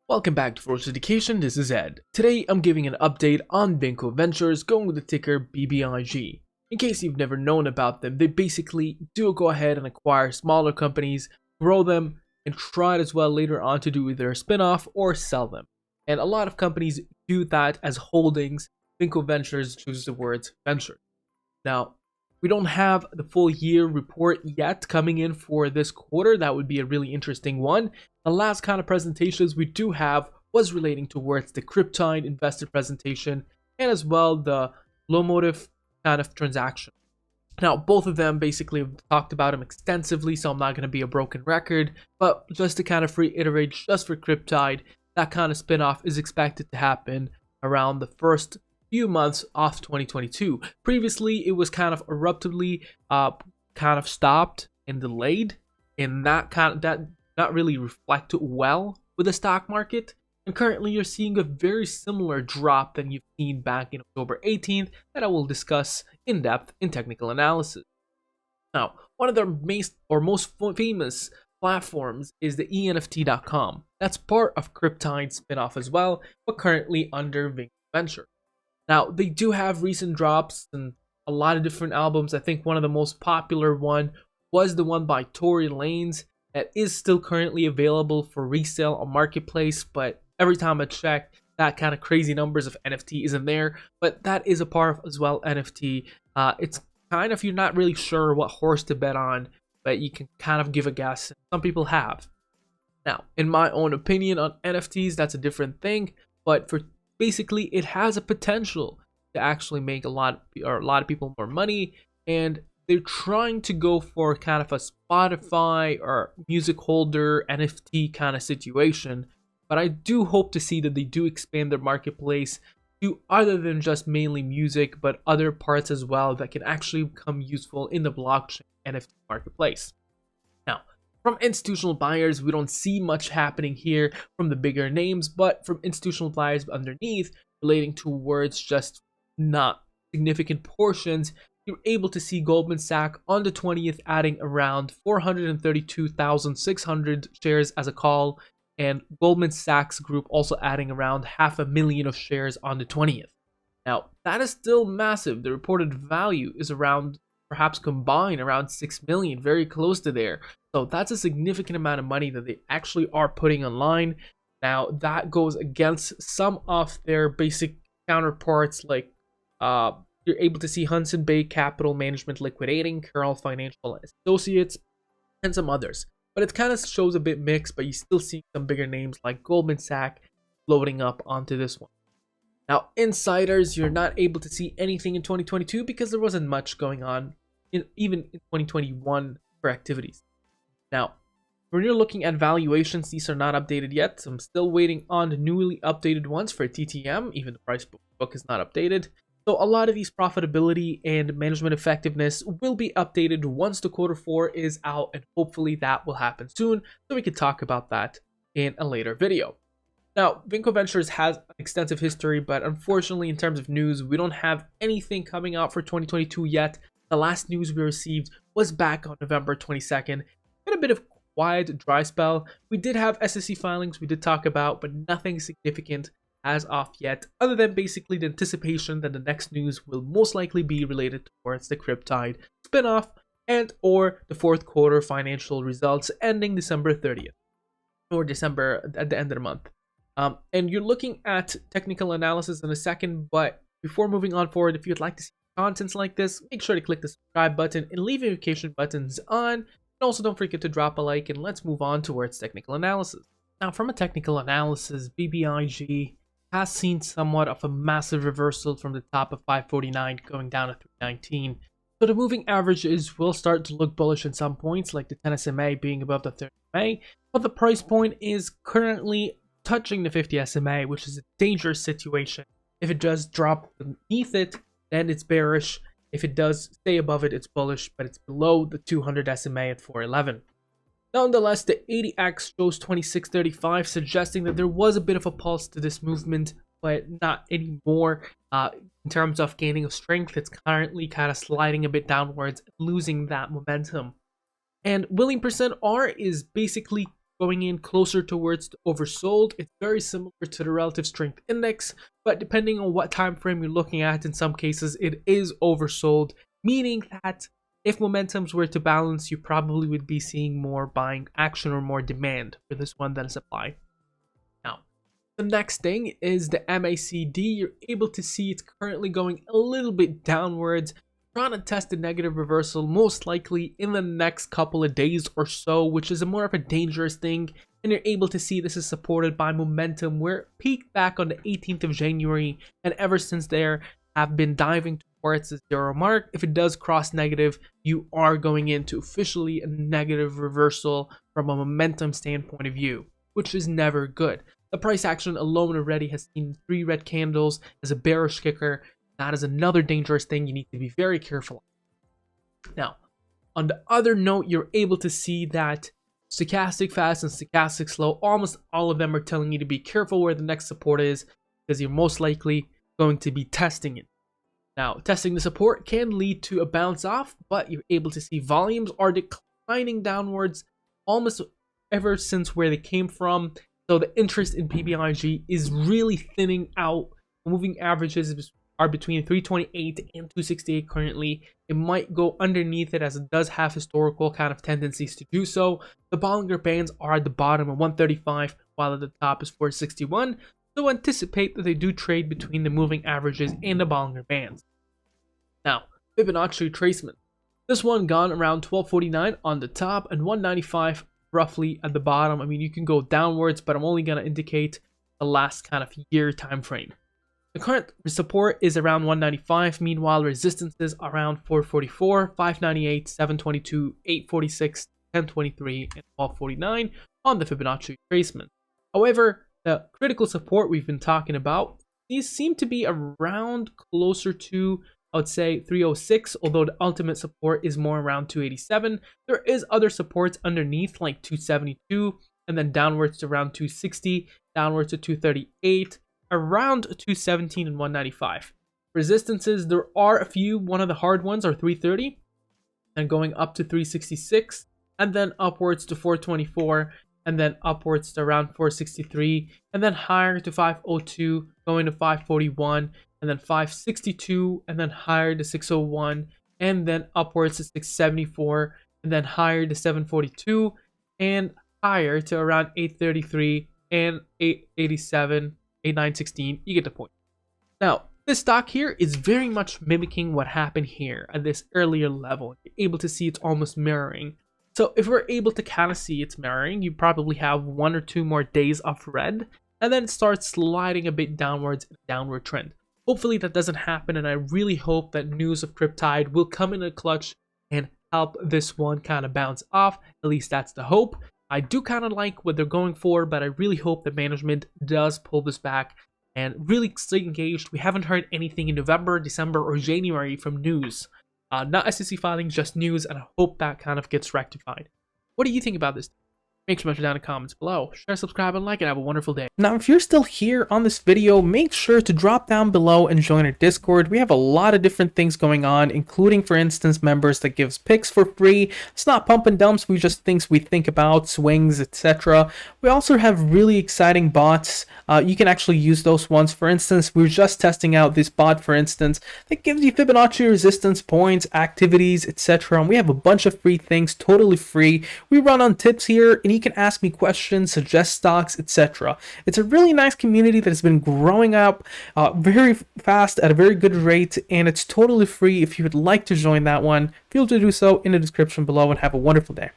Welcome back to Ferocious Education, this is Ed. Today I'm giving an update on Vinco Ventures going with the ticker BBIG. In case you've never known about them, they basically do go ahead and acquire smaller companies, grow them, and try as well later on to do either a spin-off or sell them. And a lot of companies do that as holdings. Vinco Ventures chooses the words venture. Now, we don't have the full year report yet coming in for this quarter. That would be a really interesting one. The last kind of presentations we do have was relating towards the Cryptide investor presentation and as well the low motive kind of transaction. Now, both of them basically have talked about them extensively, so I'm not going to be a broken record, but just to kind of reiterate, just for Cryptide, that kind of spin-off is expected to happen around the first few months of 2022. Previously, it was kind of abruptly kind of stopped and delayed, and that not really reflect well with the stock market. And currently, you're seeing a very similar drop than you've seen back in October 18th that I will discuss in depth in technical analysis. Now, one of their most famous platforms is the NFT.com. That's part of Cryptide's spinoff as well, but currently under Vinco Venture. Now, they do have recent drops and a lot of different albums. I think one of the most popular one was the one by Tory Lanez that is still currently available for resale on Marketplace, but every time I check, that kind of crazy numbers of NFT isn't there, but that is a part of as well NFT. It's kind of, you're not really sure what horse to bet on, but you can kind of give a guess. Some people have. Now, in my own opinion on NFTs, that's a different thing, but for basically, it has a potential to actually make a lot of people more money, and they're trying to go for kind of a Spotify or music holder NFT kind of situation. But I do hope to see that they do expand their marketplace to other than just mainly music, but other parts as well that can actually become useful in the blockchain NFT marketplace. Now, from institutional buyers, we don't see much happening here from the bigger names, but from institutional buyers underneath, relating towards just not significant portions, you're able to see Goldman Sachs on the 20th adding around 432,600 shares as a call, and Goldman Sachs Group also adding around 500,000 of shares on the 20th. Now, that is still massive. The reported value is around, perhaps combined, around 6 million, very close to there. So that's a significant amount of money that they actually are putting online. Now, that goes against some of their basic counterparts, like you're able to see Hudson Bay Capital Management liquidating, Carroll Financial Associates, and some others. But it kind of shows a bit mixed, but you still see some bigger names like Goldman Sachs floating up onto this one. Now, insiders, you're not able to see anything in 2022 because there wasn't much going on even in 2021 for activities. Now, when you're looking at valuations, these are not updated yet. So I'm still waiting on the newly updated ones for TTM. Even the price book is not updated. So a lot of these profitability and management effectiveness will be updated once the quarter 4 is out, and hopefully that will happen soon, so we can talk about that in a later video. Now, Vinco Ventures has an extensive history, but unfortunately in terms of news, we don't have anything coming out for 2022 yet. The last news we received was back on November 22nd. Been a bit of quiet, dry spell. We did have SEC filings we did talk about, but nothing significant as of yet, other than basically the anticipation that the next news will most likely be related towards the Cryptide spinoff and or the fourth quarter financial results ending December 30th or December at the end of the month. And you're looking at technical analysis in a second, but before moving on forward, if you'd like to see contents like this, make sure to click the subscribe button and leave notification buttons on. And also don't forget to drop a like, and let's move on towards technical analysis. Now, from a technical analysis, BBIG has seen somewhat of a massive reversal from the top of 549 going down to 319. So the moving averages will start to look bullish at some points, like the 10 SMA being above the 30 SMA, but the price point is currently touching the 50 SMA, which is a dangerous situation. If it does drop beneath it, then it's bearish. If it does stay above it, it's bullish, but it's below the 200 SMA at 411. Nonetheless, the 80X shows 2635, suggesting that there was a bit of a pulse to this movement, but not anymore. In terms of gaining of strength, it's currently kind of sliding a bit downwards, losing that momentum. And willing percent R is basically going in closer towards the oversold. It's very similar to the relative strength index, but depending on what time frame you're looking at, in some cases it is oversold, meaning that if momentums were to balance, you probably would be seeing more buying action or more demand for this one than supply. Now, the next thing is the MACD. You're able to see it's currently going a little bit downwards, trying to test a negative reversal most likely in the next couple of days or so, which is more of a dangerous thing. And you're able to see this is supported by momentum where it peaked back on the 18th of January, and ever since there have been diving towards the zero mark. If it does cross negative, you are going into officially a negative reversal from a momentum standpoint of view, which is never good. The price action alone already has seen 3 red candles as a bearish kicker. That is another dangerous thing you need to be very careful of. Now, on the other note, you're able to see that stochastic fast and stochastic slow, almost all of them are telling you to be careful where the next support is, because you're most likely going to be testing it. Now, testing the support can lead to a bounce off, but you're able to see volumes are declining downwards almost ever since where they came from. So the interest in BBIG is really thinning out. Moving averages are between 328 and 268 currently. It might go underneath it as it does have historical kind of tendencies to do so. The Bollinger Bands are at the bottom at 135, while at the top is 461. So anticipate that they do trade between the moving averages and the Bollinger Bands. Now, Fibonacci retracement. This one gone around 1249 on the top and 195 roughly at the bottom. I mean, you can go downwards, but I'm only going to indicate the last kind of year time frame. The current support is around 195. Meanwhile, resistances around 444, 598, 722, 846, 1023, and 1249 on the Fibonacci retracement. However, the critical support we've been talking about, these seem to be around closer to, I would say, 306, although the ultimate support is more around 287. There is other supports underneath like 272, and then downwards to around 260, downwards to 238, around 217 and 195. Resistances, there are a few. One of the hard ones are 330, and going up to 366, and then upwards to 424, and then upwards to around 463, and then higher to 502, going to 541, and then 562, and then higher to 601, and then upwards to 674, and then higher to 742, and higher to around 833 and 887, 8916. You get the point. Now, this stock here is very much mimicking what happened here at this earlier level. You're able to see it's almost mirroring. So if we're able to kind of see it's mirroring, you probably have 1 or 2 more days of red, and then it starts sliding a bit downwards in a downward trend. Hopefully that doesn't happen, and I really hope that news of Cryptide will come in a clutch and help this one kind of bounce off. At least that's the hope. I do kind of like what they're going for, but I really hope that management does pull this back and really stay engaged. We haven't heard anything in November, December, or January from news. Not SEC filings, just news, and I hope that kind of gets rectified. What do you think about this? Make sure to mention down in the comments below. Share, subscribe, and like, and have a wonderful day. Now, if you're still here on this video, make sure to drop down below and join our Discord. We have a lot of different things going on, including, for instance, members that gives picks for free. It's not pump and dumps, we just things we think about, swings, etc. We also have really exciting bots. You can actually use those ones. For instance, we're just testing out this bot, for instance, that gives you Fibonacci resistance points, activities, etc. And we have a bunch of free things, totally free. We run on tips here, and you can ask me questions, suggest stocks, etc. It's a really nice community that has been growing up very fast at a very good rate, and it's totally free. If you would like to join that one, feel free to do so in the description below, and have a wonderful day.